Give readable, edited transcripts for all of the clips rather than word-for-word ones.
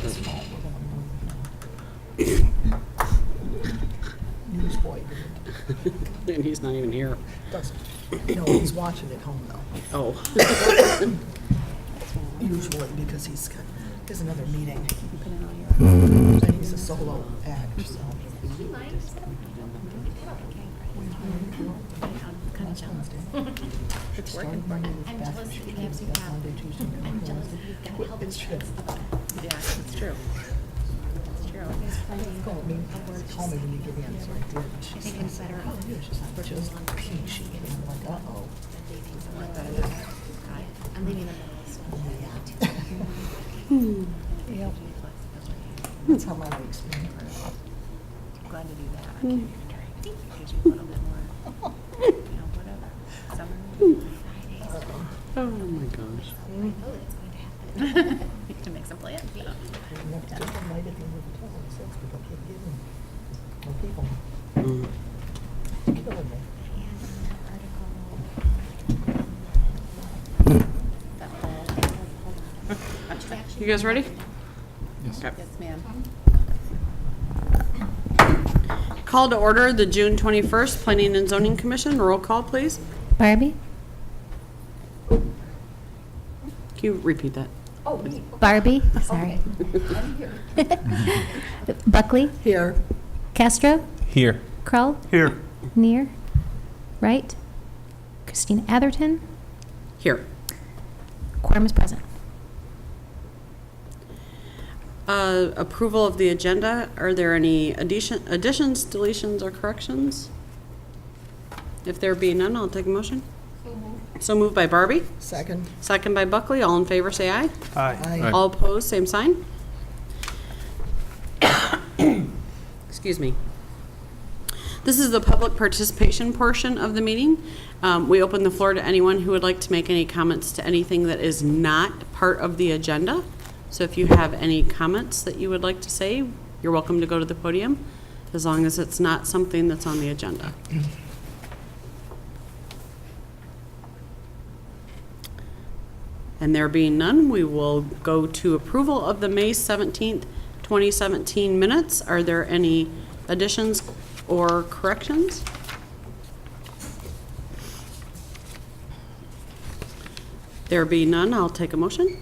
his fault. We're going to Newsboy And he's not even here. doesn't. No, he's watching at home though. Oh. Usually because he's another meeting. And he's a solo act, so. It's working for him. I'm jealous that you have some I'm jealous that you've got health insurance. Yeah, it's true. It's true. There's plenty Call me when you get in, so I did. I think it's better. Just peachy, and I'm like, uh-oh. I'm leaving the middle, so. Yep. That's how my week's been. Glad to do that. I can't even try. I think it gives you a little bit more, whatever. Summer, Fridays. Oh my gosh. I know that's going to happen. To make some plans. Enough to get them right at the end of the hotel, so people keep getting more people. Killing me. You guys ready? Yes. Okay. Yes, ma'am. Call to order the June 21st Planning and Zoning Commission. Roll call, please. Barbie? Can you repeat that? Barbie? Sorry. Buckley? Here. Castro? Here. Krull? Here. Near? Wright? Christina Atherton? Here. Quorum is present. Approval of the agenda. Are there any additions, deletions, or corrections? If there be none, I'll take a motion. So moved by Barbie. Second. Second by Buckley. All in favor, say aye. Aye. All opposed, same sign. Excuse me. This is the public participation portion of the meeting. We open the floor to anyone who would like to make any comments to anything that is not part of the agenda. So if you have any comments that you would like to say, you're welcome to go to the podium, as long as it's not something that's on the agenda. And there being none, we will go to approval of the May 17th, 2017 minutes. Are there any additions or corrections? There being none, I'll take a motion.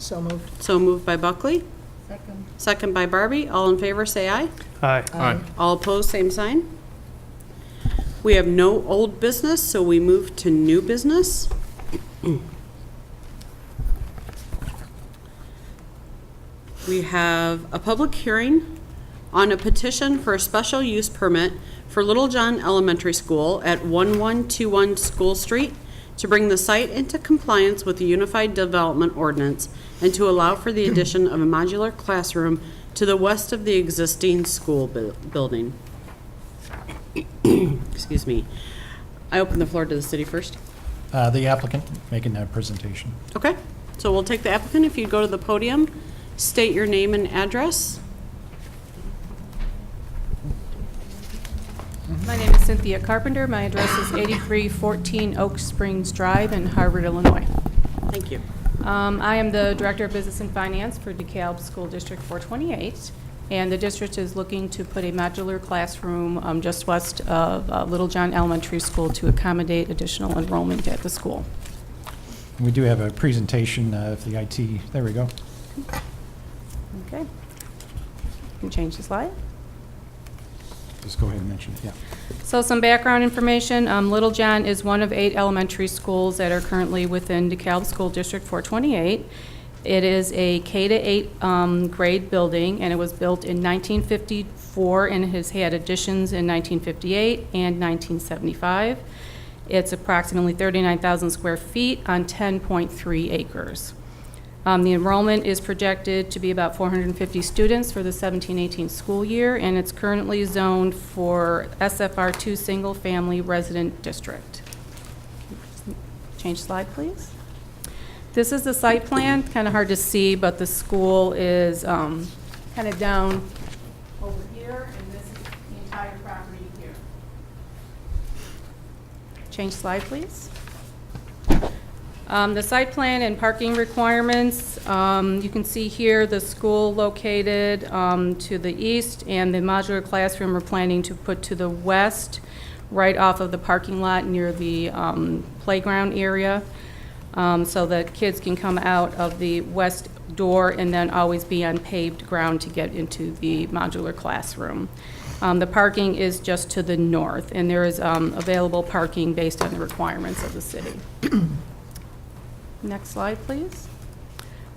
So moved. So moved by Buckley. Second. Second by Barbie. All in favor, say aye. Aye. Aye. All opposed, same sign. We have no old business, so we move to new business. We have a public hearing on a petition for a special use permit for Little John Elementary School at 1121 School Street to bring the site into compliance with the Unified Development Ordinance and to allow for the addition of a modular classroom to the west of the existing school building. Excuse me. I open the floor to the city first. The applicant making that presentation. Okay, so we'll take the applicant. If you'd go to the podium, state your name and address. My name is Cynthia Carpenter. My address is 8314 Oak Springs Drive in Harvard, Illinois. Thank you. I am the Director of Business and Finance for DeKalb School District 428, and the district is looking to put a modular classroom just west of Little John Elementary School to accommodate additional enrollment at the school. We do have a presentation of the IT. There we go. Okay. You can change the slide. Just go ahead and mention it. Yeah. So some background information. Little John is one of 8 elementary schools that are currently within DeKalb School District 428. It is a K-8 grade building, and it was built in 1954 and has had additions in 1958 and 1975. It's approximately 39,000 square feet on 10.3 acres. The enrollment is projected to be about 450 students for the 17-18 school year, and it's currently zoned for SFR2 single-family resident district. Change slide, please. This is the site plan, kind of hard to see, but the school is kind of down over here, and this is the entire property here. Change slide, please. The site plan and parking requirements, you can see here the school located to the east and the modular classroom we're planning to put to the west, right off of the parking lot near the playground area, so that kids can come out of the west door and then always be on paved ground to get into the modular classroom. The parking is just to the north, and there is available parking based on the requirements of the city. Next slide, please.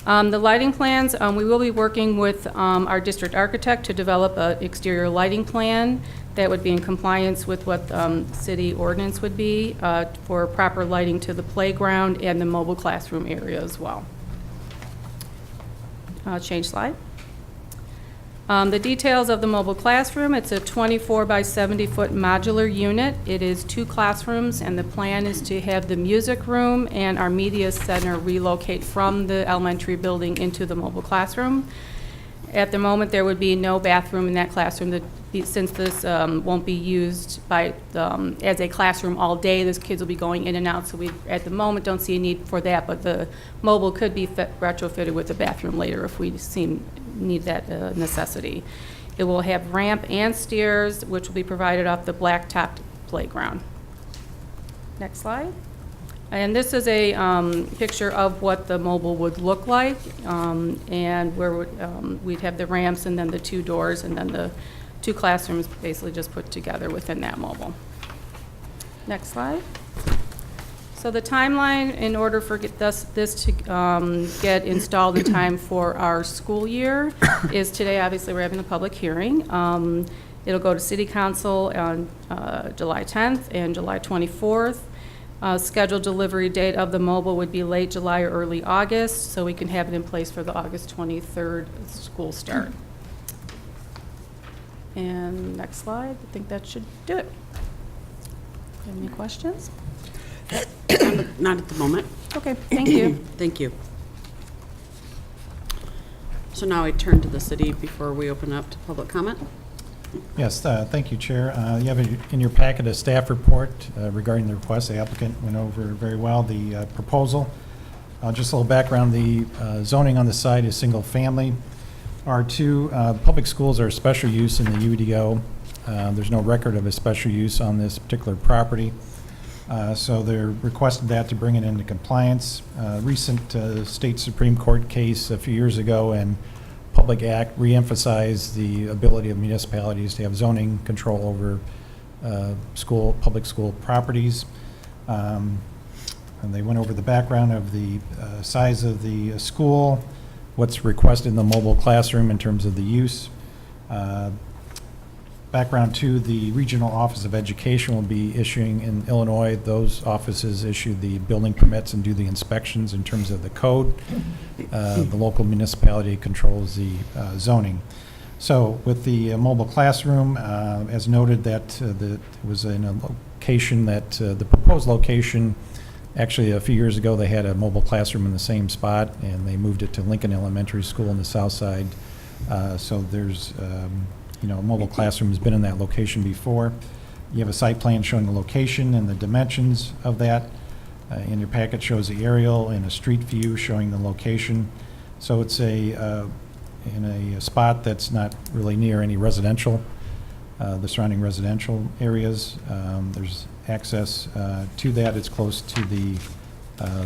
The lighting plans, we will be working with our district architect to develop an exterior lighting plan that would be in compliance with what city ordinance would be for proper lighting to the playground and the mobile classroom area as well. Change slide. The details of the mobile classroom, it's a 24 by 70 foot modular unit. It is 2 classrooms, and the plan is to have the music room and our media center relocate from the elementary building into the mobile classroom. At the moment, there would be no bathroom in that classroom. Since this won't be used by as a classroom all day, those kids will be going in and out, so we, at the moment, don't see a need for that, but the mobile could be retrofitted with a bathroom later if we need that necessity. It will have ramp and stairs, which will be provided off the blacktop playground. Next slide. And this is a picture of what the mobile would look like, and where we'd have the ramps and then the 2 doors and then the 2 classrooms basically just put together within that mobile. Next slide. So the timeline, in order for this to get installed in time for our school year, is today. Obviously, we're having a public hearing. It'll go to City Council on July 10th and July 24th. Scheduled delivery date of the mobile would be late July or early August, so we can have it in place for the August 23rd school start. And next slide, I think that should do it. Any questions? Not at the moment. Okay, thank you. Thank you. So now I turn to the city before we open up to public comment. Yes, thank you, Chair. You have in your packet a staff report regarding the request. The applicant went over very well the proposal. Just a little background, the zoning on the site is single family. R2, public schools are special use in the UDO. There's no record of a special use on this particular property. So they're requested that to bring it into compliance. Recent state Supreme Court case a few years ago and Public Act reemphasized the ability of municipalities to have zoning control over public school properties. And they went over the background of the size of the school, what's requested in the mobile classroom in terms of the use. Background to the Regional Office of Education will be issuing in Illinois. Those offices issue the building permits and do the inspections in terms of the code. The local municipality controls the zoning. So with the mobile classroom, as noted, that it was in a location that the proposed location, actually a few years ago they had a mobile classroom in the same spot, and they moved it to Lincoln Elementary School on the south side. So there's a mobile classroom has been in that location before. You have a site plan showing the location and the dimensions of that. In your packet shows the aerial and a street view showing the location. So it's in a spot that's not really near any residential, the surrounding residential areas. There's access to that. It's close to the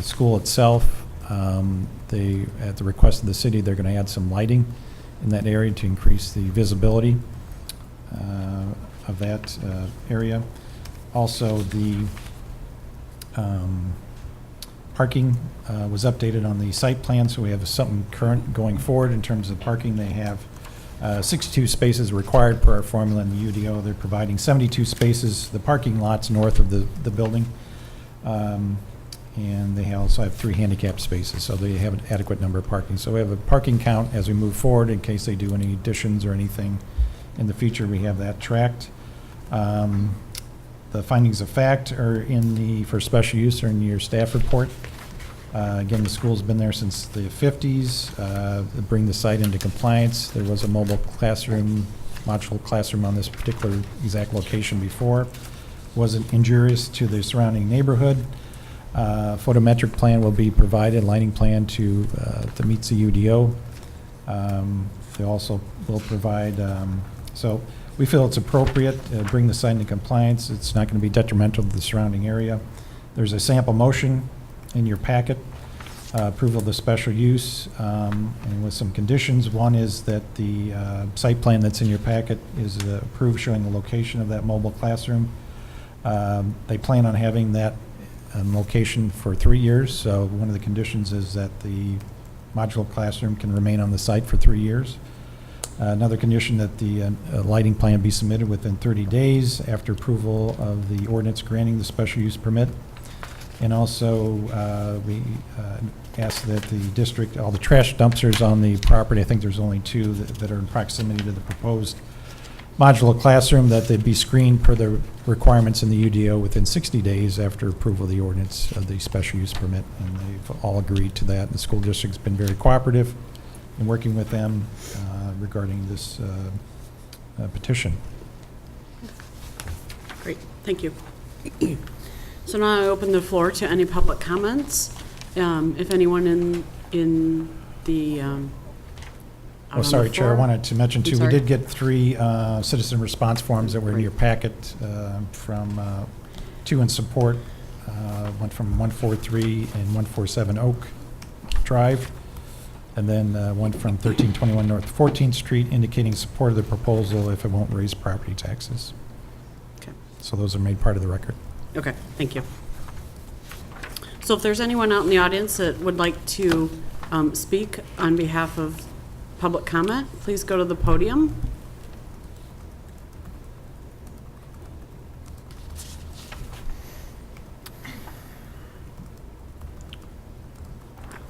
school itself. At the request of the city, they're going to add some lighting in that area to increase the visibility of that area. Also, the parking was updated on the site plan, so we have something current going forward in terms of parking. They have 62 spaces required per our formula in the UDO. They're providing 72 spaces, the parking lots north of the building. And they also have 3 handicap spaces, so they have an adequate number of parking. So we have a parking count as we move forward in case they do any additions or anything in the future. We have that tracked. The findings of fact are for special use are in your staff report. Again, the school's been there since the 50s. Bring the site into compliance. There was a mobile classroom, modular classroom on this particular exact location before. Wasn't injurious to the surrounding neighborhood. Photometric plan will be provided, lighting plan to meet the UDO. They also will provide, so we feel it's appropriate, bring the site into compliance. It's not going to be detrimental to the surrounding area. There's a sample motion in your packet, approval of the special use, and with some conditions. One is that the site plan that's in your packet is approved, showing the location of that mobile classroom. They plan on having that location for 3 years, so one of the conditions is that the modular classroom can remain on the site for 3 years. Another condition that the lighting plan be submitted within 30 days after approval of the ordinance granting the special use permit. And also, we ask that the district, all the trash dumpsters on the property, I think there's only 2 that are in proximity to the proposed modular classroom, that they be screened per the requirements in the UDO within 60 days after approval of the ordinance of the special use permit. And they've all agreed to that. The school district's been very cooperative in working with them regarding this petition. Great, thank you. So now I open the floor to any public comments. If anyone in the, out Oh, on sorry, the Chair, I floor- wanted to mention I'm too, we sorry. did get 3 citizen response forms that were in your packet from 2 in support, one from 143 and 147 Oak Drive, and then one from 1321 North 14th Street indicating support of the proposal if it won't raise property taxes. Okay. So those are made part of the record. Okay, thank you. So if there's anyone out in the audience that would like to speak on behalf of public comment, please go to the podium.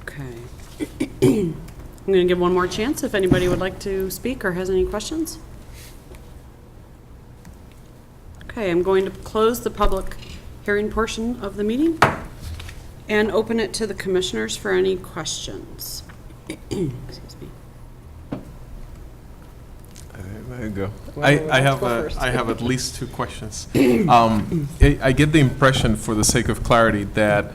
Okay. I'm going to give one more chance if anybody would like to speak or has any questions. Okay, I'm going to close the public hearing portion of the meeting and open it to the commissioners for any questions. Excuse me. There you go. I have at least 2 questions. I get the impression, for the sake of clarity, that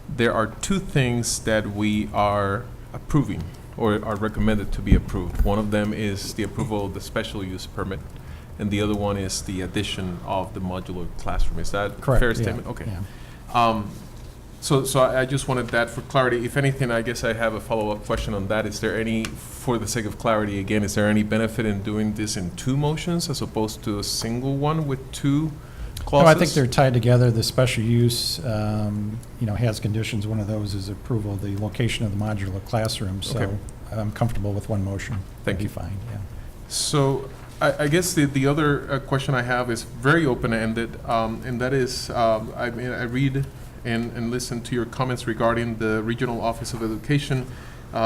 there are 2 things that we are approving or are recommended to be approved. One of them is the approval of the special use permit, and the other one is the addition of the modular classroom. Is that a Correct. fair yeah, statement? Okay. yeah. So I just wanted that for clarity. If anything, I guess I have a follow-up question on that. Is there any, for the sake of clarity again, is there any benefit in doing this in 2 motions as opposed to a single one with 2 clauses? No, I think they're tied together. The special use, has conditions. One of those is approval of the location of the modular classroom. So Okay. I'm comfortable with one motion. Thank That'd you. be fine, yeah. So I guess the other question I have is very open-ended, and that is, I read and listen to your comments regarding the Regional Office of Education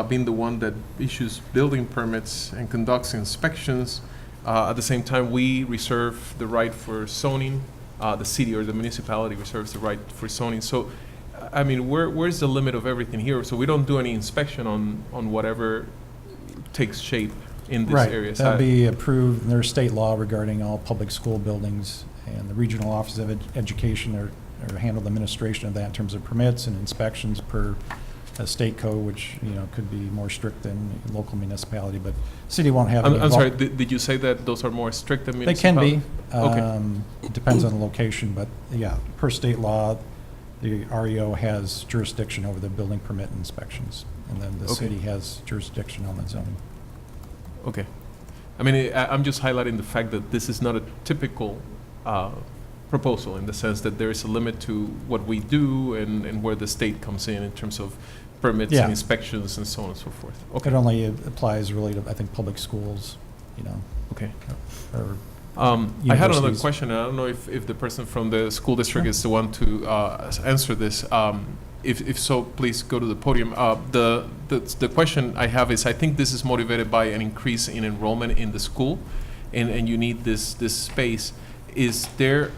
being the one that issues building permits and conducts inspections. At the same time, we reserve the right for zoning. The city or the municipality reserves the right for zoning. So, I mean, where's the limit of everything here? So we don't do any inspection on whatever takes shape in this area. Right, that'll be approved. There's state law regarding all public school buildings, and the Regional Office of Education are handle the administration of that in terms of permits and inspections per state code, which, could be more strict than local municipality, but city won't have any. I'm sorry, did you say that those are more strict than They can municipality? be. Okay. It depends on the location, but yeah, per state law, the REO has jurisdiction over the building permit inspections, and then the Okay. city has jurisdiction on the zoning. Okay. I mean, I'm just highlighting the fact that this is not a typical proposal in the sense that there is a limit to what we do and where the state comes in terms of permits Yeah. and inspections and so on and so forth. Okay. It only applies really to, I think, public schools, Okay. or I had another universities. question, and I don't know if the person from the school district is the one to answer this. If so, please go to the podium. The question I have is, I think this is motivated by an increase in enrollment in the school, and you need this space. Is there,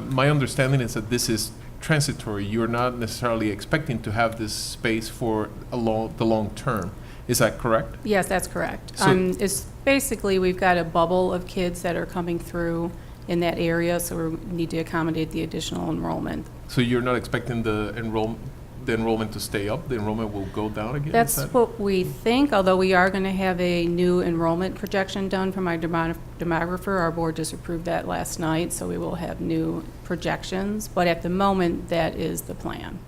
my understanding is that this is transitory. You're not necessarily expecting to have this space for the long term. Is that correct? Yes, that's correct. So- It's basically, we've got a bubble of kids that are coming through in that area, so we need to accommodate the additional enrollment. So you're not expecting the enrollment to stay up? The enrollment will go down again? Is That's that- what we think, although we are going to have a new enrollment projection done from our demographer. Our board just approved that last night, so we will have new projections. But at the moment, that is the plan.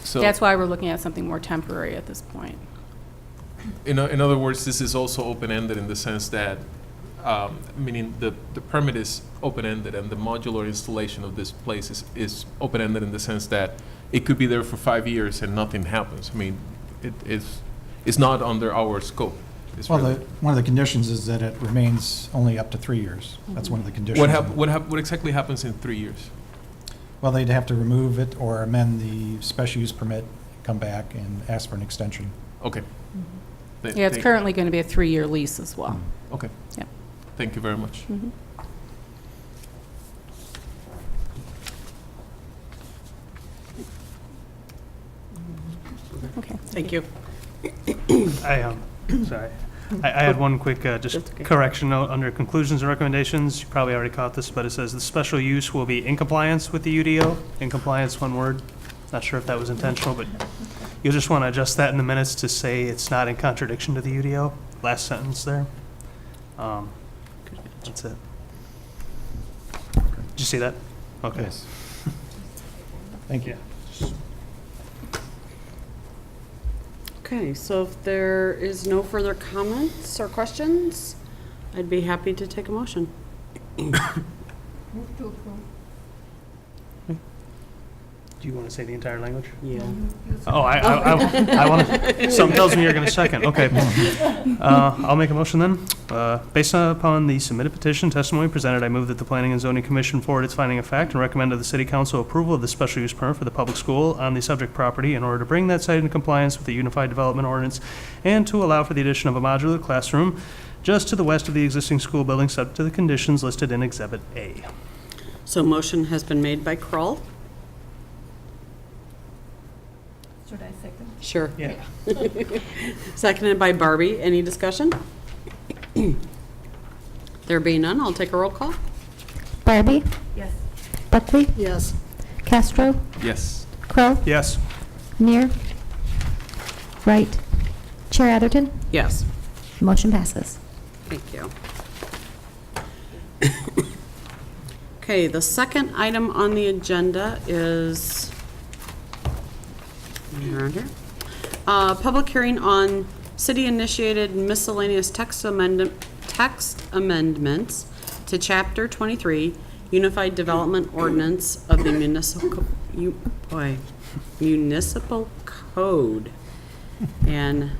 So, That's why we're looking at something more temporary at this point. in other words, this is also open-ended in the sense that, meaning the permit is open-ended and the modular installation of this place is open-ended in the sense that it could be there for 5 years and nothing happens. I mean, it's not under our scope. It's Well, really- one of the conditions is that it remains only up to 3 years. That's one of the conditions. What exactly happens in 3 years? Well, they'd have to remove it or amend the special use permit, come back and ask for an extension. Okay. Yeah, it's currently going to be a 3-year lease as well. Okay. Yep. Thank you very much. Mhm. Okay. Thank you. Sorry. I had one quick just That's okay. correction note under conclusions and recommendations. You probably already caught this, but it says the special use will be in compliance with the UDO. In compliance, one word. Not sure if that was intentional, but you'll just want to adjust that in the minutes to say it's not in contradiction to the UDO. Last sentence there. That's it. Did you see that? Okay. Yes. Thank you. Okay, so if there is no further comments or questions, I'd be happy to take a motion. Do you want to say the entire language? Yeah. Oh, I want to, something tells me you're going to second. Okay. I'll make a motion then. Based upon the submitted petition testimony presented, I move that the Planning and Zoning Commission forward its finding of fact and recommend to the City Council approval of the special use permit for the public school on the subject property in order to bring that site into compliance with the Unified Development Ordinance and to allow for the addition of a modular classroom just to the west of the existing school building, subject to the conditions listed in Exhibit A. So motion has been made by Kroll. Should I second? Sure. Yeah. Seconded by Barbie. Any discussion? There being none, I'll take a roll call. Barbie, Yes. Buckley, Yes. Castro, Yes. Crow, Yes. Neer, Wright, Chair Atherton. Yes. Motion passes. Thank you. Okay, the second item on the agenda is around here. Public hearing on city-initiated miscellaneous text amendments to Chapter 23 Unified Development Ordinance of the Municipal Code. And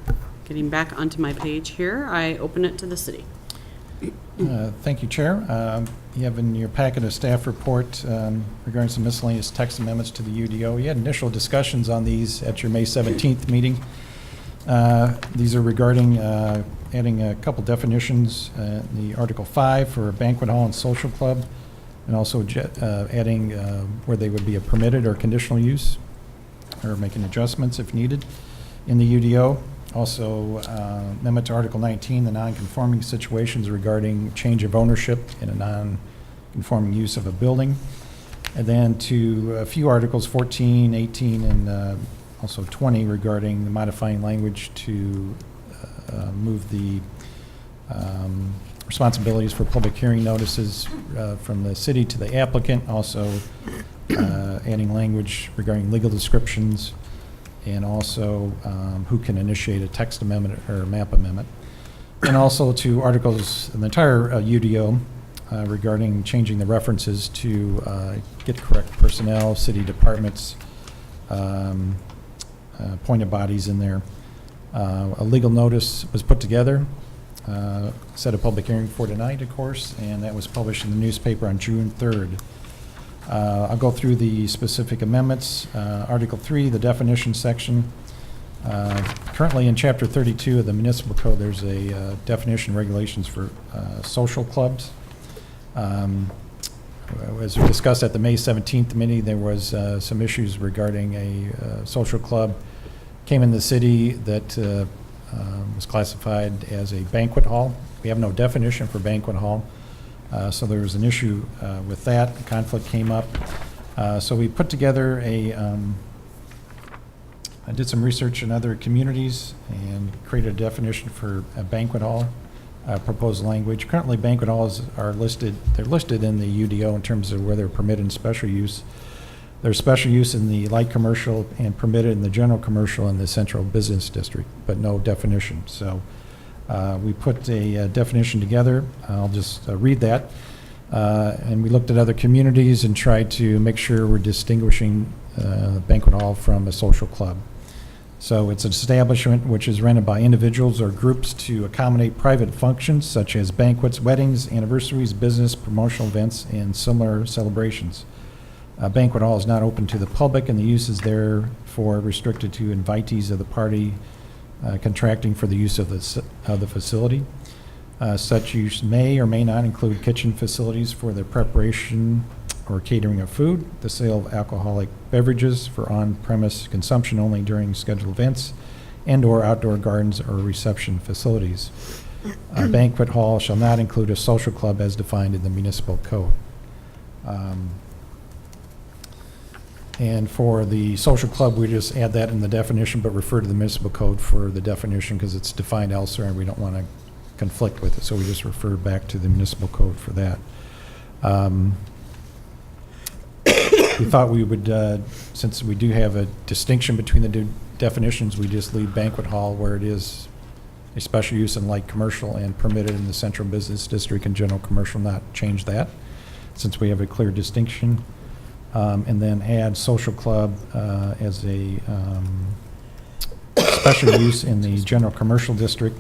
getting back onto my page here, I open it to the city. Thank you, Chair. You have in your packet a staff report regarding some miscellaneous text amendments to the UDO. You had initial discussions on these at your May 17th meeting. These are regarding adding a couple definitions in the Article 5 for a banquet hall and social club, and also adding where they would be a permitted or conditional use, or making adjustments if needed in the UDO. Also, amendment to Article 19, the non-conforming situations regarding change of ownership in a non-conforming use of a building. And then to a few articles, 14, 18, and also 20, regarding the modifying language to move the responsibilities for public hearing notices from the city to the applicant. Also, adding language regarding legal descriptions, and also who can initiate a text amendment or a map amendment. And also to articles in the entire UDO regarding changing the references to get correct personnel, city departments, appointed bodies in there. A legal notice was put together, set a public hearing for tonight, of course, and that was published in the newspaper on June 3rd. I'll go through the specific amendments. Article 3, the definition section. Currently in Chapter 32 of the Municipal Code, there's a definition regulations for social clubs. As we discussed at the May 17th meeting, there was some issues regarding a social club came in the city that was classified as a banquet hall. We have no definition for banquet hall. So there was an issue with that. A conflict came up. So we put together I did some research in other communities and created a definition for a banquet hall, proposed language. Currently, banquet halls are listed, they're listed in the UDO in terms of where they're permitted in special use. They're special use in the light commercial and permitted in the general commercial in the central business district, but no definition. So we put a definition together. I'll just read that. And we looked at other communities and tried to make sure we're distinguishing banquet hall from a social club. So it's an establishment which is rented by individuals or groups to accommodate private functions such as banquets, weddings, anniversaries, business, promotional events, and similar celebrations. A banquet hall is not open to the public, and the use is therefore restricted to invitees of the party contracting for the use of the facility. Such use may or may not include kitchen facilities for the preparation or catering of food, the sale of alcoholic beverages for on-premise consumption only during scheduled events, and/or outdoor gardens or reception facilities. A banquet hall shall not include a social club as defined in the municipal code. And for the social club, we just add that in the definition, but refer to the municipal code for the definition because it's defined elsewhere and we don't want to conflict with it, so we just refer back to the municipal code for that. We thought we would, since we do have a distinction between the two definitions, we just leave banquet hall where it is a special use in light commercial and permitted in the central business district and general commercial, not change that, since we have a clear distinction. And then add social club as a special use in the general commercial district.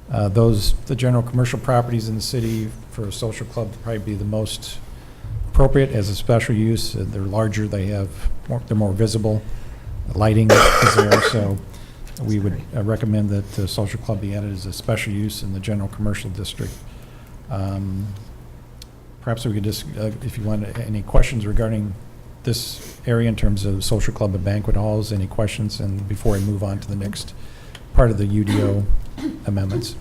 The general commercial properties in the city for a social club would probably be the most appropriate as a special use. They're larger, they're more visible, lighting is there, so we would recommend that the social club be added as a special use in the general commercial district. Perhaps we could just, if you want any questions regarding this area in terms of social club and banquet halls, any questions, and before I move on to the next part of the UDO amendments.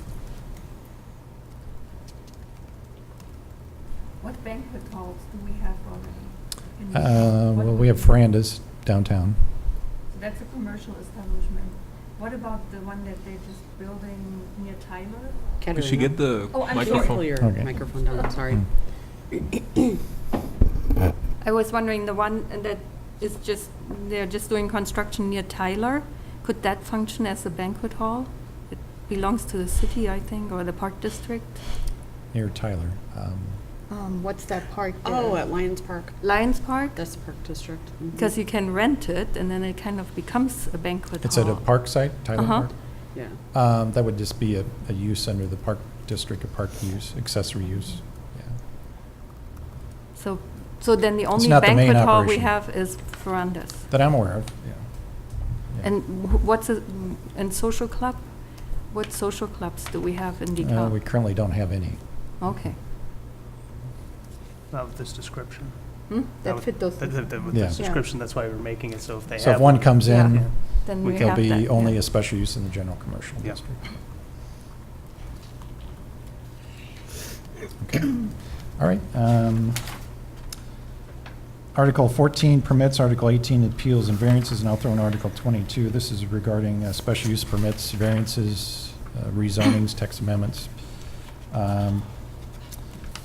What banquet halls do we have already? Well, we have verandas downtown. So that's a commercial establishment. What about the one that they're just building near Tyler? Could she get the Oh, I'm microphone? Pull your Okay. microphone down, I'm sorry. I was wondering, the one that is just, they're just doing construction near Tyler, could that function as a banquet hall? It belongs to the city, I think, or the Park District. Near Tyler. What's that park there? Oh, at Lions Park. Lions Park? That's the Park District. Mhm. Because you can rent it, and then it kind of becomes a banquet It's hall. at a park site, Tyler Uh-huh. Park? Yeah. That would just be a use under the Park District, a park use, accessory use. Yeah. So then the only not the main banquet hall we operation. have is verandas. That I'm aware of, yeah. Yeah. And and social club? What social clubs do we have in We DeKalb? currently don't have any. Okay. Not with this description. That fit those. With Yeah. this description, that's why we're making it, so if they have. So if one comes Yeah. in, Then We we it'll have be that, only yeah. a special use in the general commercial Yeah. district. Okay, all right. Article 14 permits, Article 18 appeals and variances, and I'll throw in Article 22. This is regarding special use permits, variances, rezonings, text amendments.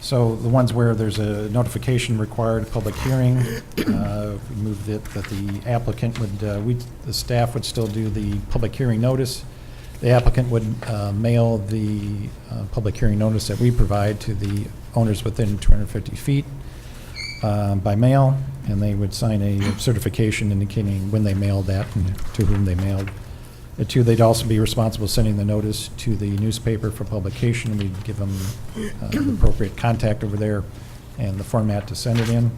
So the ones where there's a notification required, a public hearing, we moved it that the applicant would, the staff would still do the public hearing notice. The applicant would mail the public hearing notice that we provide to the owners within 250 feet by mail, and they would sign a certification indicating when they mailed that and to whom they mailed it to. They'd also be responsible sending the notice to the newspaper for publication. We'd give them the appropriate contact over there and the format to send it in.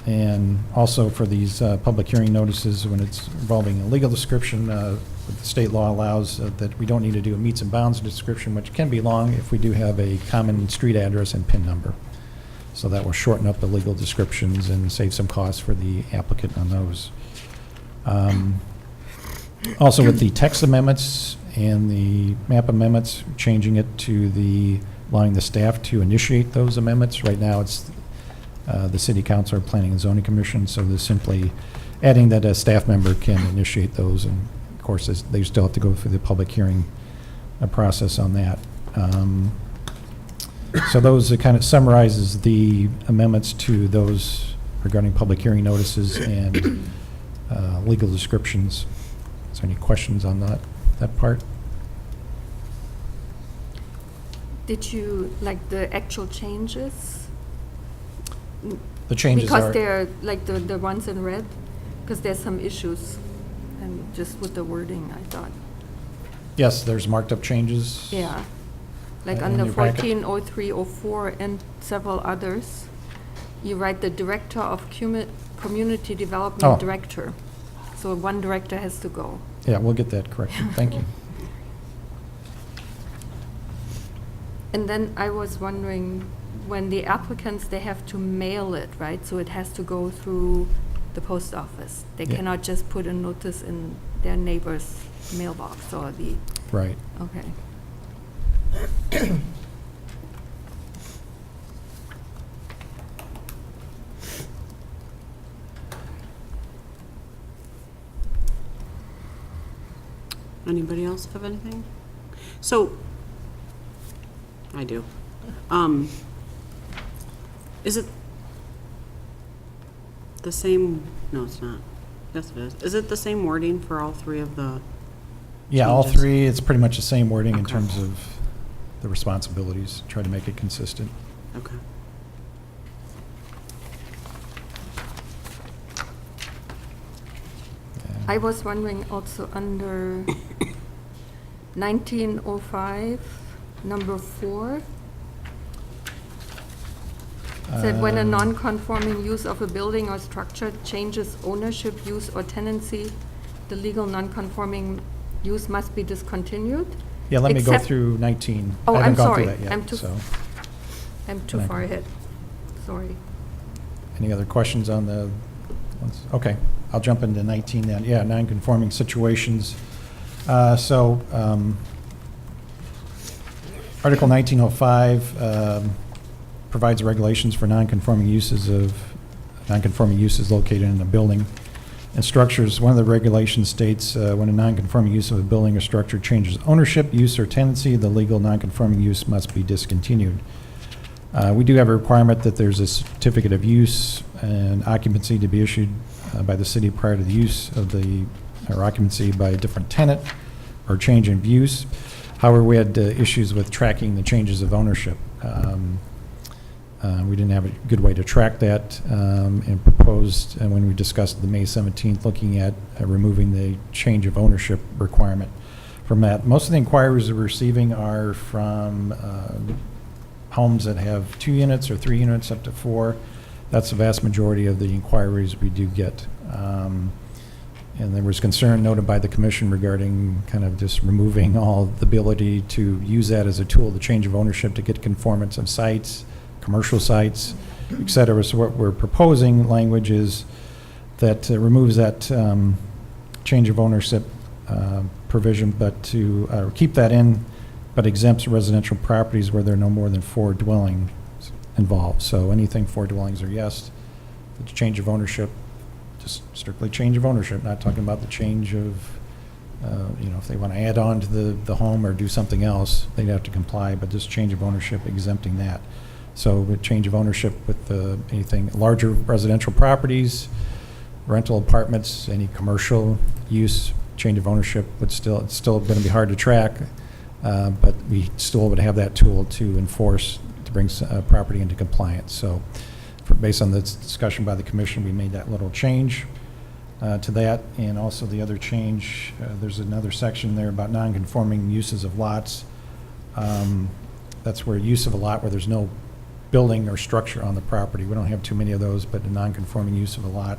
And also for these public hearing notices, when it's involving a legal description, the state law allows that we don't need to do a meets and bounds description, which can be long if we do have a common street address and PIN number. So that will shorten up the legal descriptions and save some costs for the applicant on those. Also with the text amendments and the map amendments, changing it to allowing the staff to initiate those amendments. Right now, it's the city council or planning and zoning commission. So there's simply adding that a staff member can initiate those, and of course, they still have to go through the public hearing process on that. So those kind of summarizes the amendments to those regarding public hearing notices and legal descriptions. Is there any questions on that part? Did you, like, the actual changes? The changes Because are, they're, like, the ones in red? Because there's some issues, and just with the wording, I thought. yes, there's marked up changes. Yeah. Like In under your packet. 140304 and several others, you write the Director of Community Development Oh. Director. So one director has to go. Yeah, we'll get that corrected. Thank you. And then I was wondering, when the applicants, they have to mail it, right? So it has to go through the post office. They Yeah. cannot just put a notice in their neighbor's mailbox or the, Right. okay. Anybody else have anything? So, I do. Is it the same, no, it's not. Yes, it is. Is it the same wording for all three of the, Yeah, all Changes. three, it's pretty much the same wording in Okay. terms of the responsibilities. Try to make it consistent. okay. I was wondering also under 1905, number 4, said when a Um, non-conforming use of a building or structure changes ownership, use, or tenancy, the legal non-conforming use must be discontinued. Yeah, let me go except- through 19. Oh, I haven't I'm gone through sorry. that yet, I'm too- so. I'm too Can I- far ahead. Sorry. Any other questions on the ones? Okay, I'll jump into 19 then. Yeah, non-conforming situations. Article 1905 provides regulations for non-conforming uses located in a building and structures. One of the regulations states when a non-conforming use of a building or structure changes ownership, use, or tenancy, the legal non-conforming use must be discontinued. We do have a requirement that there's a certificate of use and occupancy to be issued by the city prior to the use of or occupancy by a different tenant or change in use. However, we had issues with tracking the changes of ownership. We didn't have a good way to track that and proposed, and when we discussed the May 17th, looking at removing the change of ownership requirement from that. Most of the inquiries we're receiving are from homes that have 2 units or 3 units up to 4. That's the vast majority of the inquiries we do get. And there was concern noted by the commission regarding kind of just removing all the ability to use that as a tool, the change of ownership, to get conformance of sites, commercial sites, et cetera. So what we're proposing language is that removes that change of ownership provision, but to keep that in, but exempts residential properties where there are no more than 4 dwellings involved. So anything 4 dwellings or yes, the change of ownership, just strictly change of ownership, not talking about the change of, if they want to add on to the home or do something else, they'd have to comply, but just change of ownership exempting that. So with change of ownership with anything larger residential properties, rental apartments, any commercial use, change of ownership it's still going to be hard to track, but we still would have that tool to enforce, to bring property into compliance. So based on this discussion by the commission, we made that little change to that. And also the other change, there's another section there about non-conforming uses of lots. That's where use of a lot where there's no building or structure on the property. We don't have too many of those, but the non-conforming use of a lot.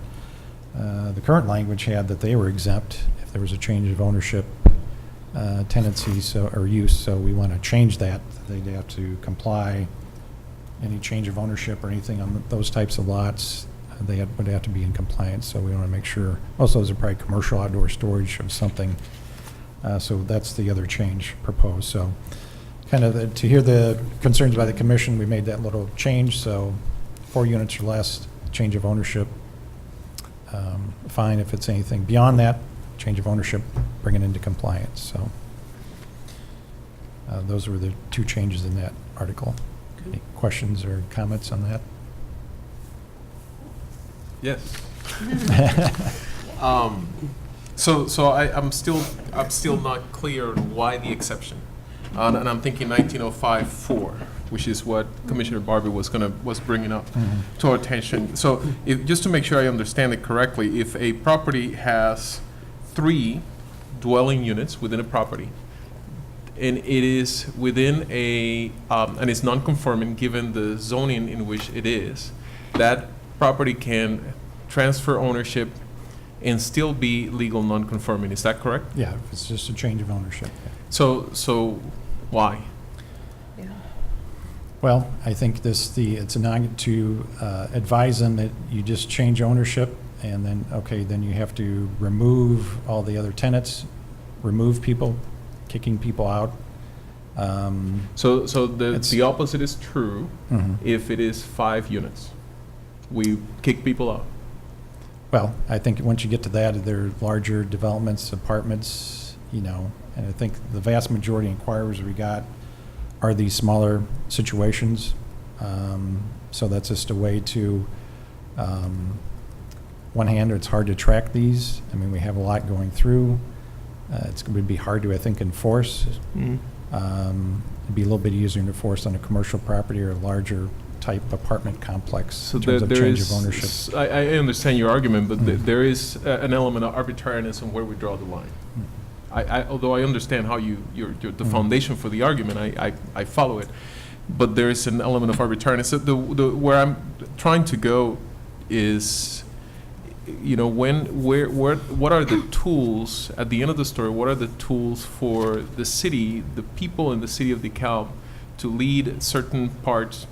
The current language had that they were exempt if there was a change of ownership, tenancy, or use. So we want to change that. They'd have to comply. Any change of ownership or anything on those types of lots, would have to be in compliance. So we want to make sure. Most of those are probably commercial outdoor storage of something. So that's the other change proposed. So kind of to hear the concerns by the commission, we made that little change. So 4 units or less, change of ownership, fine. If it's anything beyond that, change of ownership, bring it into compliance. So those were the 2 changes in that article. Any questions or comments on that? Yes. So I'm still not clear on why the exception. And I'm thinking 1905-4, which is what Commissioner Barbie was bringing up to our attention. So just to make sure I understand it correctly, if a property has 3 dwelling units within a property, and it is within and it's non-conforming given the zoning in which it is, that property can transfer ownership and still be legal non-conforming. Is that correct? Yeah, if it's just a change of ownership. So why? Well, I think it's to advise them that you just change ownership, and then, then you have to remove all the other tenants, remove people, kicking people out. So the opposite is true if it is 5 units. We kick people out. Well, I think once you get to that, there are larger developments, apartments, and I think the vast majority of inquiries we got are these smaller situations. So that's just a way to, one hand, it's hard to track these. I mean, we have a lot going through. It's going to be hard to, I think, enforce. It'd be a little bit easier to enforce on a commercial property or a larger type apartment complex in terms of change of ownership. I understand your argument, but there is an element of arbitrariness in where we draw the line. Although I understand how the foundation for the argument, I follow it, but there is an element of arbitrariness. So where I'm trying to go is, what are the tools at the end of the story? What are the tools for the city, the people in the city of DeKalb, to lead certain parts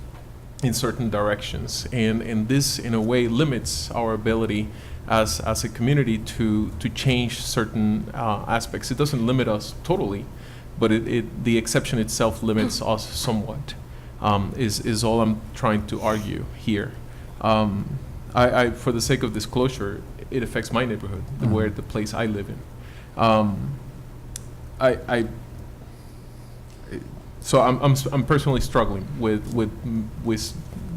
in certain directions? And this, in a way, limits our ability as a community to change certain aspects. It doesn't limit us totally, but the exception itself limits us somewhat, is all I'm trying to argue here. I for the sake of disclosure, it affects my neighborhood, the place I live in. So I'm personally struggling with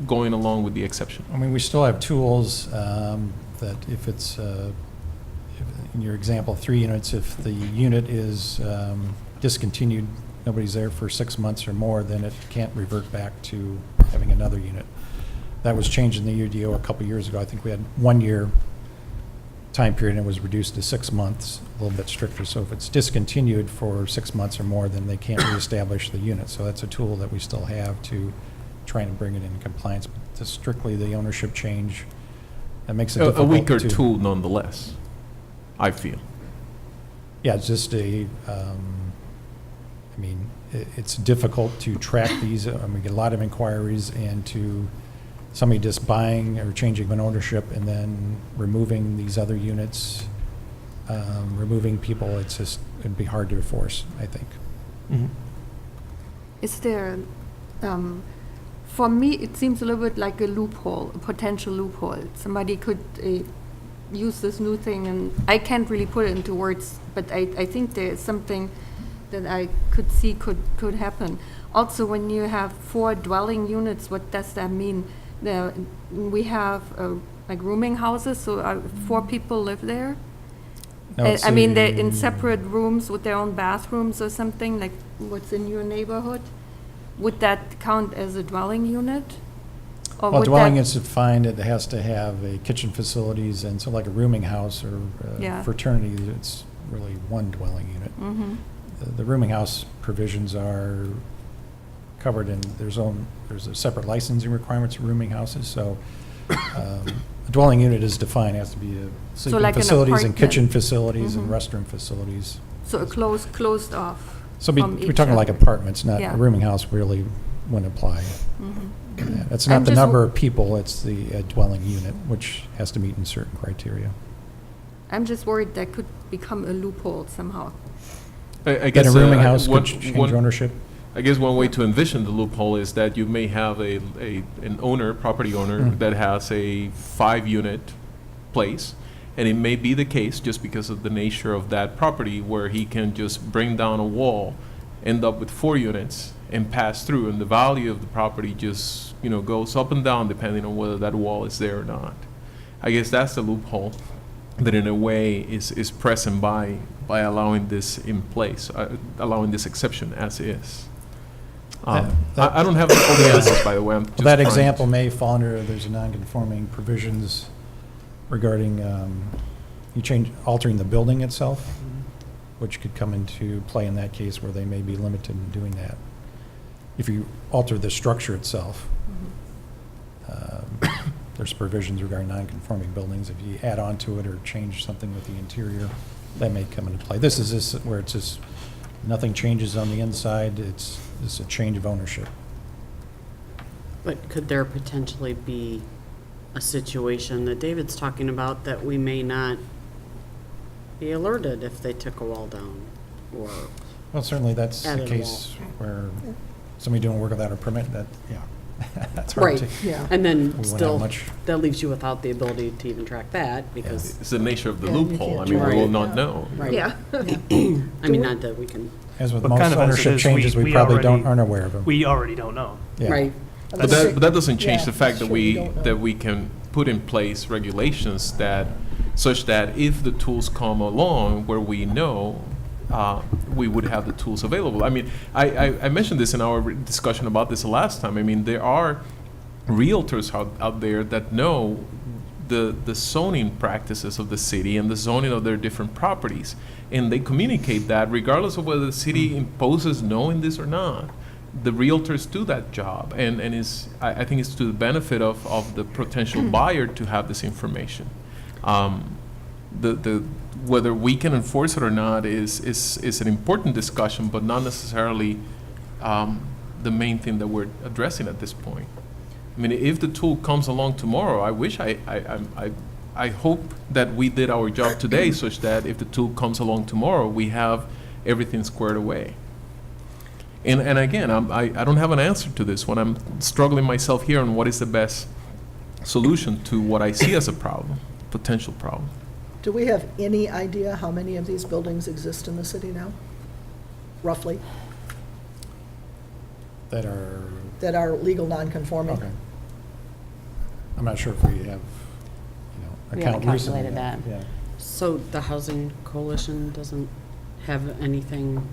going along with the exception. I mean, we still have tools that if it's, in your example, 3 units, if the unit is discontinued, nobody's there for 6 months or more, then it can't revert back to having another unit. That was changed in the UDO a couple years ago. I think we had 1 year time period and it was reduced to 6 months, a little bit stricter. So if it's discontinued for 6 months or more, then they can't reestablish the unit. So that's a tool that we still have to try and bring it into compliance. But to strictly the ownership change, that makes it difficult. A weaker tool nonetheless, I feel. Yeah, it's just it's difficult to track these. We get a lot of inquiries, and to somebody just buying or changing an ownership and then removing these other units, removing people, it'd be hard to enforce, I think. Mm-hmm. Is there, for me, it seems a little bit like a loophole, a potential loophole. Somebody could use this new thing, and I can't really put it into words, but I think there is something that I could see could happen. Also, when you have 4 dwelling units, what does that mean? We have like rooming houses, so 4 people live there? No, I mean, they're in separate rooms with their own bathrooms or something, like what's in your neighborhood? Would that count as a dwelling unit? Or Well, would dwelling that- is defined, it has to have a kitchen facilities, and so like a rooming house or Yeah. fraternity, it's really 1 dwelling unit. Mhm. The rooming house provisions are covered in, there's a separate licensing requirements for rooming houses, so a dwelling unit is defined, has to be sleeping like an facilities and apartment. kitchen facilities and Mhm. restroom facilities. So a closed off. So from we're each talking like other. apartments, not, Yeah. a rooming house really wouldn't apply. Mhm. Yeah, It's I'm not the just number w- of people, it's the dwelling unit, which has to meet in certain criteria. I'm just worried that could become a loophole somehow. I Then guess a rooming house could one- change one- ownership. I guess one way to envision the loophole is that you may have an owner, property owner, that has a 5-unit place, and it may be the case, just because of the nature of that property, where he can just bring down a wall, end up with 4 units, and pass through, and the value of the property just, goes up and down depending on whether that wall is there or not. I guess that's the loophole that in a way is present by allowing this in place, allowing this exception as is. I don't have all the answers, by the way. I'm just Well, that trying example to- may fall under, there's a non-conforming provisions regarding, altering the building itself, which could come into play in that case where they may be limited in doing that. If you alter the structure itself, there's provisions regarding non-conforming buildings. If you add on to it or change something with the interior, that may come into play. This is where it's just, nothing changes on the inside, it's a change of ownership. But could there potentially be a situation that David's talking about that we may not be alerted if they took a wall down? Or, Well, certainly that's the Added case where somebody doing work without a permit, that's hard right, to. Yeah. and then wouldn't have still, much- that leaves you without the ability to even track that, because, It's the nature of the Yeah, you loophole. I can't mean, we will track it. not know. right. Yeah. I mean, not that we can, As with But most kind of as it ownership is, changes, we we probably already- aren't aware of them. We already don't know. Yeah. right, But that doesn't change Yeah, the fact that sure, you don't know. we can put in place regulations such that if the tools come along where we know, we would have the tools available. I mean, I mentioned this in our discussion about this last time. I mean, there are realtors out there that know the zoning practices of the city and the zoning of their different properties. And they communicate that regardless of whether the city imposes knowing this or not. The realtors do that job, and I think it's to the benefit of the potential buyer to have this information. Whether we can enforce it or not is an important discussion, but not necessarily the main thing that we're addressing at this point. I mean, if the tool comes along tomorrow, I hope that we did our job today such that if the tool comes along tomorrow, we have everything squared away. And again, I don't have an answer to this one. I'm struggling myself here on what is the best solution to what I see as a problem, potential problem. Do we have any idea how many of these buildings exist in the city now? Roughly, That are, that are legal non-conforming? okay. I'm not sure if we have, a We count haven't recently. calculated that. Yeah. so the Housing Coalition doesn't have anything,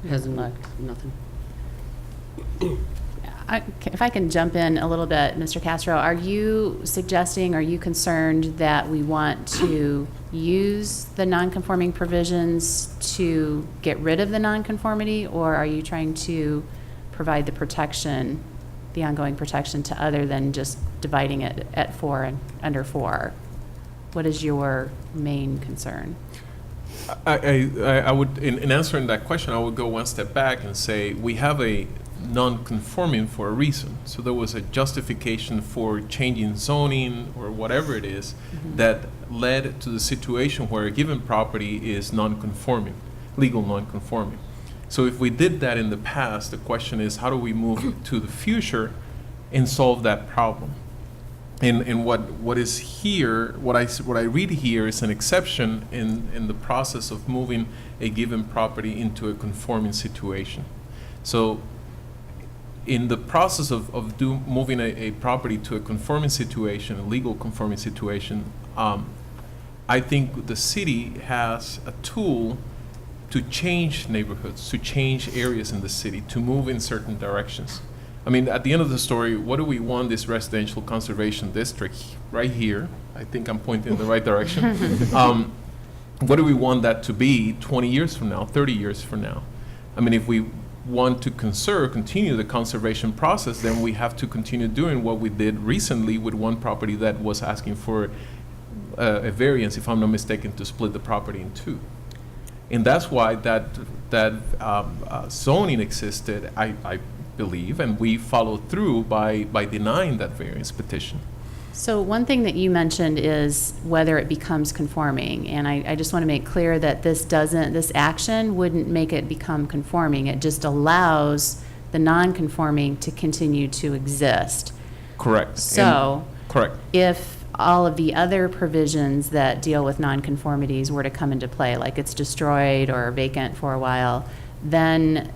hasn't, nothing? If I can jump in a little bit, Mr. Castro, are you suggesting, are you concerned that we want to use the nonconforming provisions to get rid of the nonconformity, or are you trying to provide the protection, the ongoing protection to other than just dividing it at 4 and under 4? What is your main concern? I would, in answering that question, I would go one step back and say, we have a non-conforming for a reason. So there was a justification for changing zoning or whatever it is that led to the situation where a given property is non-conforming, legal non-conforming. So if we did that in the past, the question is, how do we move to the future and solve that problem? And what is here, what I read here is an exception in the process of moving a given property into a conforming situation. So in the process of moving a property to a conforming situation, a legal conforming situation, I think the city has a tool to change neighborhoods, to change areas in the city, to move in certain directions. I mean, at the end of the story, what do we want this residential conservation district right here? I think I'm pointing in the right direction. What do we want that to be 20 years from now, 30 years from now? I mean, if we want to continue the conservation process, then we have to continue doing what we did recently with one property that was asking for a variance, if I'm not mistaken, to split the property in 2. And that's why that zoning existed, I believe, and we followed through by denying that variance petition. So one thing that you mentioned is whether it becomes conforming, and I just want to make clear that this action wouldn't make it become conforming. It just allows the non-conforming to continue to exist. Correct. So, Correct. if all of the other provisions that deal with nonconformities were to come into play, like it's destroyed or vacant for a while, then,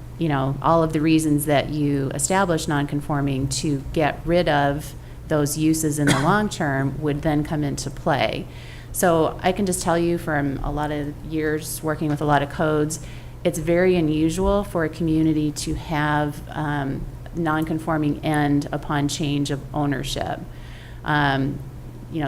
all of the reasons that you establish nonconforming to get rid of those uses in the long term would then come into play. So I can just tell you from a lot of years working with a lot of codes, it's very unusual for a community to have nonconforming end upon change of ownership.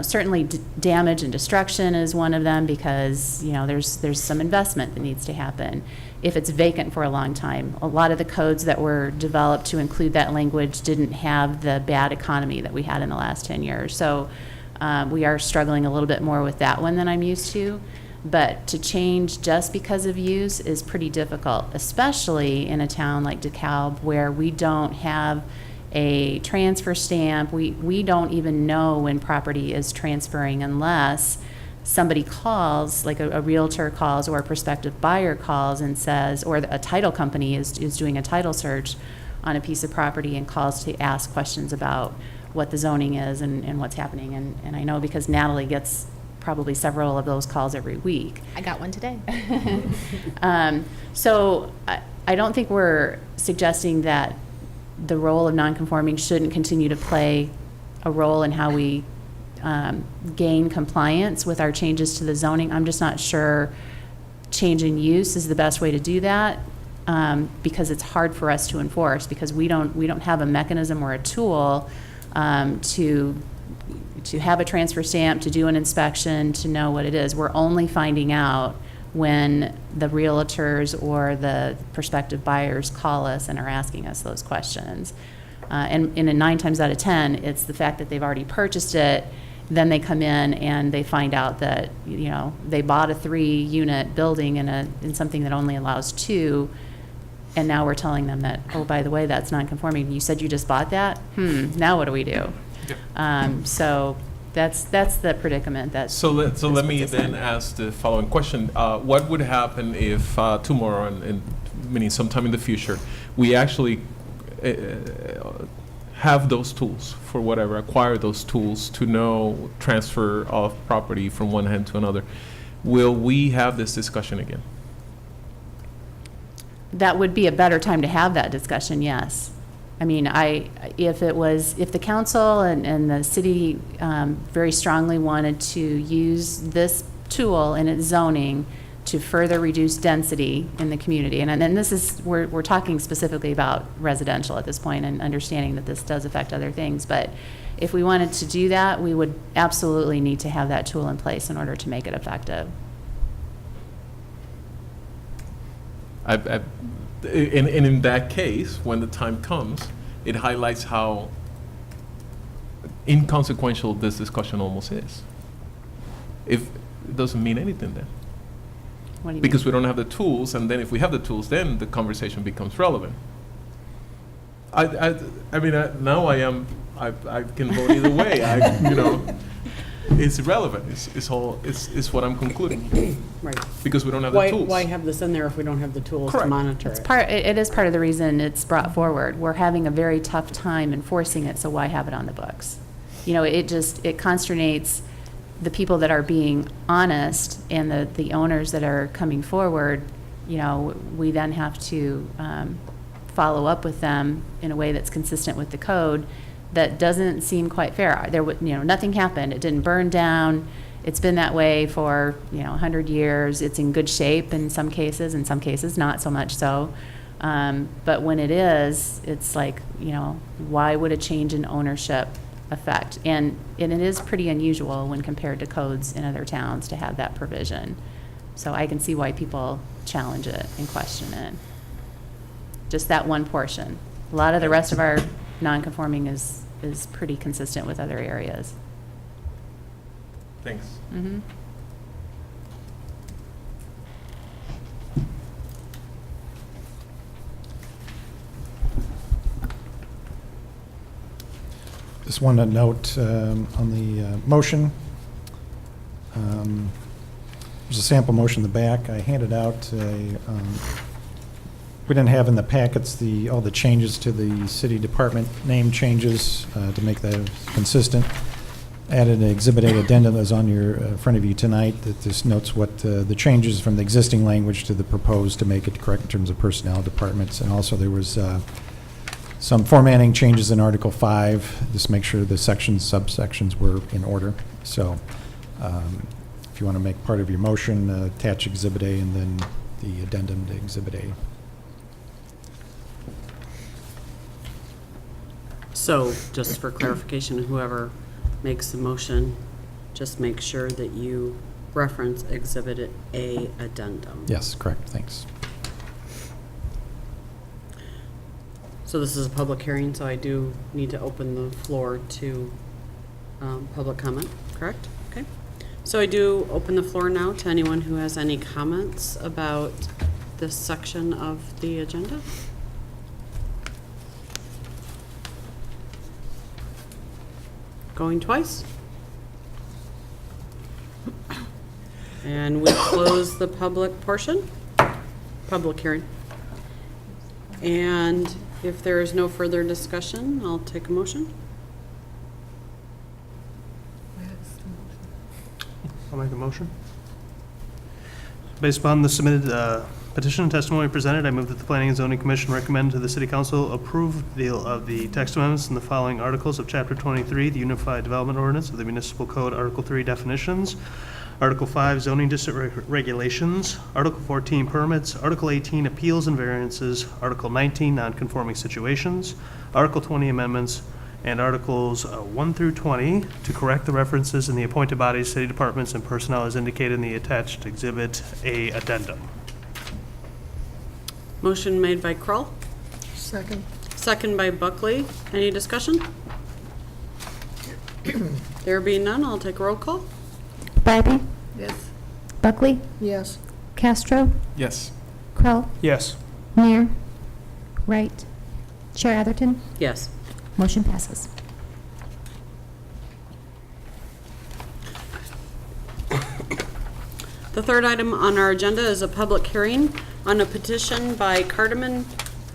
Certainly damage and destruction is one of them because, there's some investment that needs to happen. If it's vacant for a long time, a lot of the codes that were developed to include that language didn't have the bad economy that we had in the last 10 years. So we are struggling a little bit more with that one than I'm used to. But to change just because of use is pretty difficult, especially in a town like DeKalb where we don't have a transfer stamp. We don't even know when property is transferring unless somebody calls, like a realtor calls or a prospective buyer calls and says, or a title company is doing a title search on a piece of property and calls to ask questions about what the zoning is and what's happening. And I know because Natalie gets probably several of those calls every week. I got one today. So I don't think we're suggesting that the role of nonconforming shouldn't continue to play a role in how we gain compliance with our changes to the zoning. I'm just not sure change in use is the best way to do that because it's hard for us to enforce because we don't have a mechanism or a tool to have a transfer stamp, to do an inspection, to know what it is. We're only finding out when the realtors or the prospective buyers call us and are asking us those questions. And in 9 times out of 10, it's the fact that they've already purchased it, then they come in and they find out that, they bought a 3-unit building in something that only allows 2, and now we're telling them that, oh, by the way, that's non-conforming. You said you just bought that? Now what do we do? So that's the predicament that. So let me puts us in. then ask the following question. What would happen if tomorrow, and meaning sometime in the future, we actually have those tools for whatever, acquire those tools to know transfer of property from one hand to another? Will we have this discussion again? That would be a better time to have that discussion, yes. I mean, if the council and the city very strongly wanted to use this tool in its zoning to further reduce density in the community, and this is, we're talking specifically about residential at this point and understanding that this does affect other things, but if we wanted to do that, we would absolutely need to have that tool in place in order to make it effective. And in that case, when the time comes, it highlights how inconsequential this discussion almost is. If it doesn't mean anything then. What do you Because mean? we don't have the tools, and then if we have the tools, then the conversation becomes relevant. I mean, now I can vote either way. It's irrelevant. It's what I'm concluding. Right. Because we don't have the tools. Why have this in there if we don't have the tools to Correct. monitor it? It is part of the reason it's brought forward. We're having a very tough time enforcing it, so why have it on the books? It consternates the people that are being honest and the owners that are coming forward. We then have to follow up with them in a way that's consistent with the code. That doesn't seem quite fair. Nothing happened. It didn't burn down. It's been that way for 100 years. It's in good shape in some cases not so much so. But when it is, it's like, why would a change in ownership affect? And it is pretty unusual when compared to codes in other towns to have that provision. So I can see why people challenge it and question it. Just that one portion. A lot of the rest of our non-conforming is pretty consistent with other areas. Thanks. Mm-hmm. Just one note on the motion. There's a sample motion in the back. I handed out we didn't have in the packets all the changes to the city department name changes to make that consistent. Added an Exhibit A addendum that's on your front of you tonight that just notes what the changes from the existing language to the proposed to make it correct in terms of personnel departments. And also there was some formatting changes in Article 5, just make sure the sections, subsections were in order. So if you want to make part of your motion, attach Exhibit A and then the addendum to Exhibit A. So, just for clarification, whoever makes the motion, just make sure that you reference Exhibit A addendum. Yes, correct, thanks. So this is a public hearing, so I do need to open the floor to public comment, correct? Okay. So I do open the floor now to anyone who has any comments about this section of the agenda. Going twice. And we close the public portion, public hearing. And if there is no further discussion, I'll take a motion. I'll make a motion. Based upon the submitted petition and testimony presented, I move that the Planning and Zoning Commission recommend to the City Council approve of the text amendments in the following articles of Chapter 23, the Unified Development Ordinance of the Municipal Code, Article 3, Definitions, Article 5, Zoning District Regulations, Article 14, Permits, Article 18, Appeals and Variances, Article 19, Nonconforming Situations, Article 20, Amendments, and Articles 1 through 20 to correct the references in the appointed bodies, city departments, and personnel as indicated in the attached Exhibit A addendum. Motion made by Kroll, Second. second by Buckley. Any discussion? There being none, I'll take a roll call. Barbie, Yes. Buckley, Yes. Castro, Yes. Kroll, Yes. Mayor, Wright, Chair Atherton. Yes. Motion passes. The third item on our agenda is a public hearing on a petition by Cadam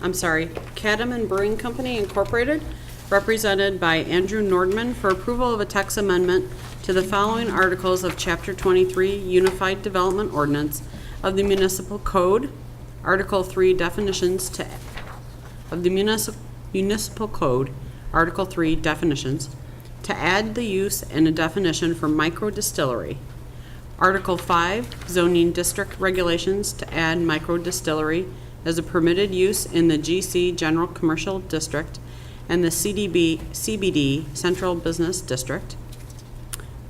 and Brewing Company Incorporated, represented by Andrew Nordman, for approval of a text amendment to the following articles of Chapter 23 Unified Development Ordinance of the Municipal Code, Article 3 Definitions of the Municipal Code, Article 3 Definitions, to add the use and a definition for microdistillery. Article 5, Zoning District Regulations, to add microdistillery as a permitted use in the GC General Commercial District and the CBD Central Business District.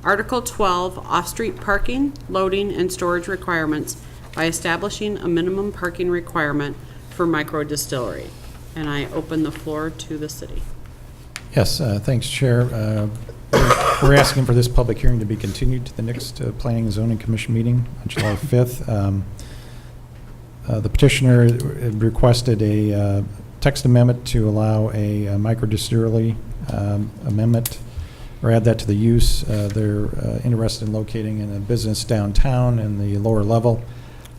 Article 12, off-street parking, loading, and storage requirements by establishing a minimum parking requirement for microdistillery. And I open the floor to the city. Yes, thanks, Chair. We're asking for this public hearing to be continued to the next Planning and Zoning Commission meeting on July 5th. The petitioner requested a text amendment to allow a microdistillery amendment, or add that to the use. They're interested in locating in a business downtown in the lower level.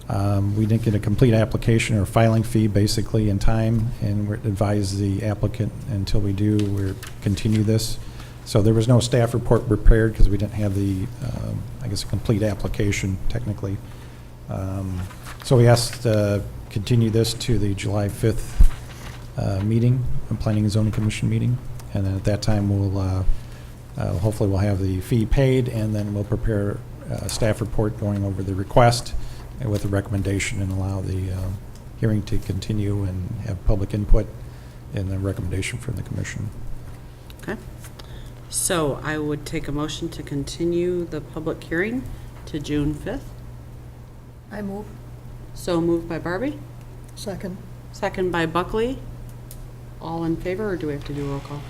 We didn't get a complete application or filing fee basically in time, and we're advised the applicant until we do, we'll continue this. So there was no staff report prepared because we didn't have the, I guess, a complete application technically. So we asked to continue this to the July 5th meeting, Planning and Zoning Commission meeting. And then at that time, we'll hopefully we'll have the fee paid, and then we'll prepare a staff report going over the request and with the recommendation, and allow the hearing to continue and have public input and the recommendation from the commission. Okay. So I would take a motion to continue the public hearing to June 5th. I move. So moved by Barbie, Second. second by Buckley. All in favor, or do we have to do a roll call?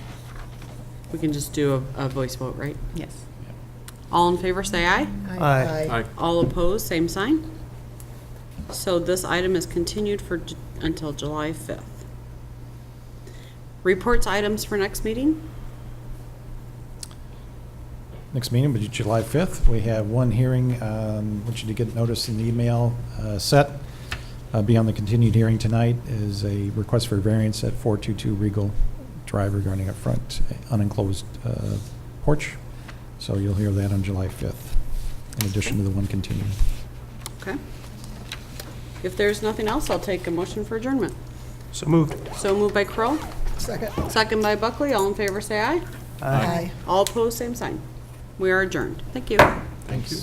We can just do a voice vote, right? Yes. All in favor, say aye. Aye. Aye. All opposed, same sign. So this item is continued until July 5th. Reports items for next meeting? next meeting, but July 5th. We have one hearing, which you did get notice in the email set. Beyond the continued hearing tonight is a request for variance at 422 Regal Drive regarding a front unenclosed porch. So you'll hear that on July 5th, in addition to the one continued. Okay. If there's nothing else, I'll take a motion for adjournment. So moved. So moved by Kroll, Second. second by Buckley. All in favor, say aye. Aye. All opposed, same sign. We are adjourned. Thank you. Thank you.